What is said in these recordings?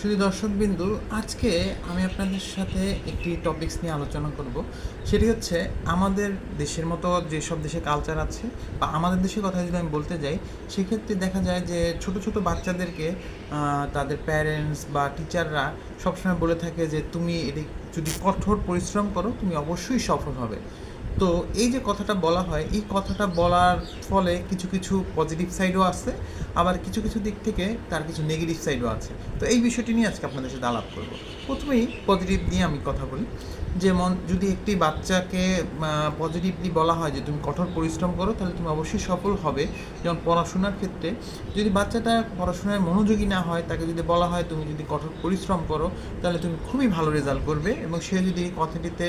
শুধু দর্শকবিন্দু, আজকে আমি আপনাদের সাথে একটি টপিকস নিয়ে আলোচনা করব। সেটি হচ্ছে আমাদের দেশের মতো যেসব দেশে কালচার আছে বা আমাদের দেশের কথা যদি আমি বলতে যাই, সেক্ষেত্রে দেখা যায় যে ছোট ছোট বাচ্চাদেরকে তাদের প্যারেন্টস বা টিচাররা সবসময় বলে থাকে যে তুমি এটি যদি কঠোর পরিশ্রম করো তুমি অবশ্যই সফল হবে। তো এই যে কথাটা বলা হয়, এই কথাটা বলার ফলে কিছু কিছু পজিটিভ সাইডও আছে, আবার কিছু কিছু দিক থেকে তার কিছু নেগেটিভ সাইডও আছে। তো এই বিষয়টি নিয়ে আজকে আপনাদের সাথে আলাপ করব। প্রথমেই পজিটিভ নিয়ে আমি কথা বলি। যেমন যদি একটি বাচ্চাকে পজিটিভলি বলা হয় যে তুমি কঠোর পরিশ্রম করো তাহলে তুমি অবশ্যই সফল হবে। যেমন পড়াশোনার ক্ষেত্রে যদি বাচ্চাটা পড়াশোনায় মনোযোগী না হয়, তাকে যদি বলা হয় তুমি যদি কঠোর পরিশ্রম করো তাহলে তুমি খুবই ভালো রেজাল্ট করবে, এবং সে যদি এই কথাটিতে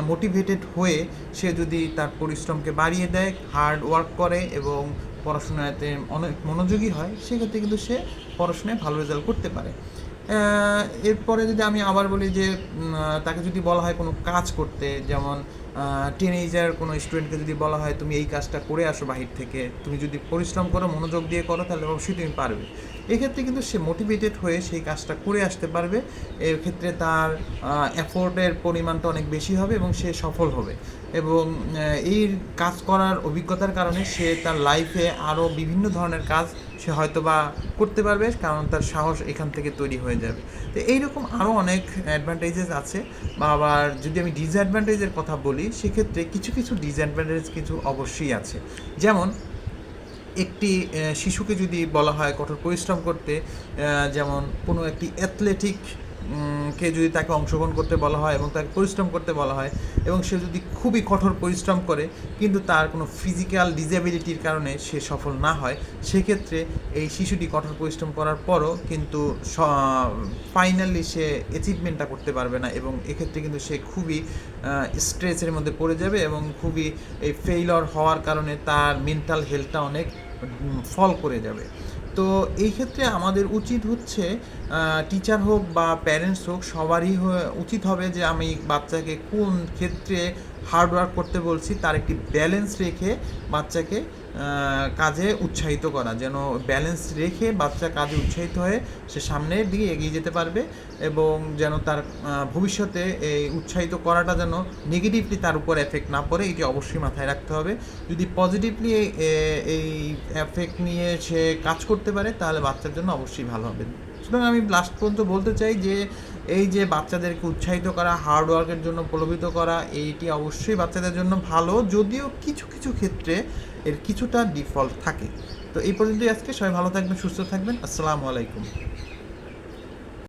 মোটিভেটেড হয়ে সে যদি তার পরিশ্রমকে বাড়িয়ে দেয়, হার্ড ওয়ার্ক করে এবং পড়াশোনাতে অনেক মনোযোগী হয়, সেক্ষেত্রে কিন্তু সে পড়াশোনায় ভালো রেজাল্ট করতে পারে। এরপরে যদি আমি আবার বলি যে তাকে যদি বলা হয় কোনো কাজ করতে, যেমন টিনেজার কোনো স্টুডেন্টকে যদি বলা হয় তুমি এই কাজটা করে আসো বাহির থেকে, তুমি যদি পরিশ্রম করো, মনোযোগ দিয়ে করো, তাহলে অবশ্যই তুমি পারবে। এক্ষেত্রে কিন্তু সে মোটিভেটেড হয়ে সেই কাজটা করে আসতে পারবে। এর ক্ষেত্রে তার এফোর্টের পরিমাণটা অনেক বেশি হবে এবং সে সফল হবে। এবং এই কাজ করার অভিজ্ঞতার কারণে সে তার লাইফে আরও বিভিন্ন ধরনের কাজ সে হয়তো বা করতে পারবে, কারণ তার সাহস এখান থেকে তৈরি হয়ে যাবে। তো এইরকম আরও অনেক অ্যাডভান্টেজেস আছে। বা আবার যদি আমি ডিসঅ্যাডভান্টেজের কথা বলি, সেক্ষেত্রে কিছু কিছু ডিসঅ্যাডভান্টেজ কিছু অবশ্যই আছে। যেমন একটি শিশুকে যদি বলা হয় কঠোর পরিশ্রম করতে, যেমন কোনো একটি অ্যাথলেটিক কে যদি তাকে অংশগ্রহণ করতে বলা হয় এবং তাকে পরিশ্রম করতে বলা হয়, এবং সে যদি খুবই কঠোর পরিশ্রম করে কিন্তু তার কোনো ফিজিক্যাল ডিসএবিলিটির কারণে সে সফল না হয়, সেক্ষেত্রে এই শিশুটি কঠোর পরিশ্রম করার পরও কিন্তু ফাইনালি সে অ্যাচিভমেন্টটা করতে পারবে না, এবং এক্ষেত্রে কিন্তু সে খুবই স্ট্রেসের মধ্যে পড়ে যাবে এবং খুবই এই ফেইলর হওয়ার কারণে তার মেন্টাল হেলথটা অনেক ফল করে যাবে। তো এই ক্ষেত্রে আমাদের উচিত হচ্ছে টিচার হোক বা প্যারেন্টস হোক, সবারই উচিত হবে যে আমি বাচ্চাকে কোন ক্ষেত্রে হার্ডওয়ার্ক করতে বলছি তার একটি ব্যালেন্স রেখে বাচ্চাকে কাজে উৎসাহিত করা, যেন ব্যালেন্স রেখে বাচ্চা কাজে উৎসাহিত হয়ে সে সামনের দিকে এগিয়ে যেতে পারবে, এবং যেন তার ভবিষ্যতে এই উৎসাহিত করাটা যেন নেগেটিভলি তার উপর এফেক্ট না পড়ে, এটি অবশ্যই মাথায় রাখতে হবে। যদি পজিটিভলি এই এফেক্ট নিয়ে সে কাজ করতে পারে তাহলে বাচ্চার জন্য অবশ্যই ভালো হবে। সুতরাং আমি লাস্ট পর্যন্ত বলতে চাই যে এই যে বাচ্চাদেরকে উৎসাহিত করা, হার্ড ওয়ার্কের জন্য প্রলোভিত করা, এইটি অবশ্যই বাচ্চাদের জন্য ভালো, যদিও কিছু কিছু ক্ষেত্রে এর কিছুটা ডিফল্ট থাকে। তো এই পর্যন্তই আজকে। সবাই ভালো থাকবেন, সুস্থ থাকবেন। আসসালামু আলাইকুম।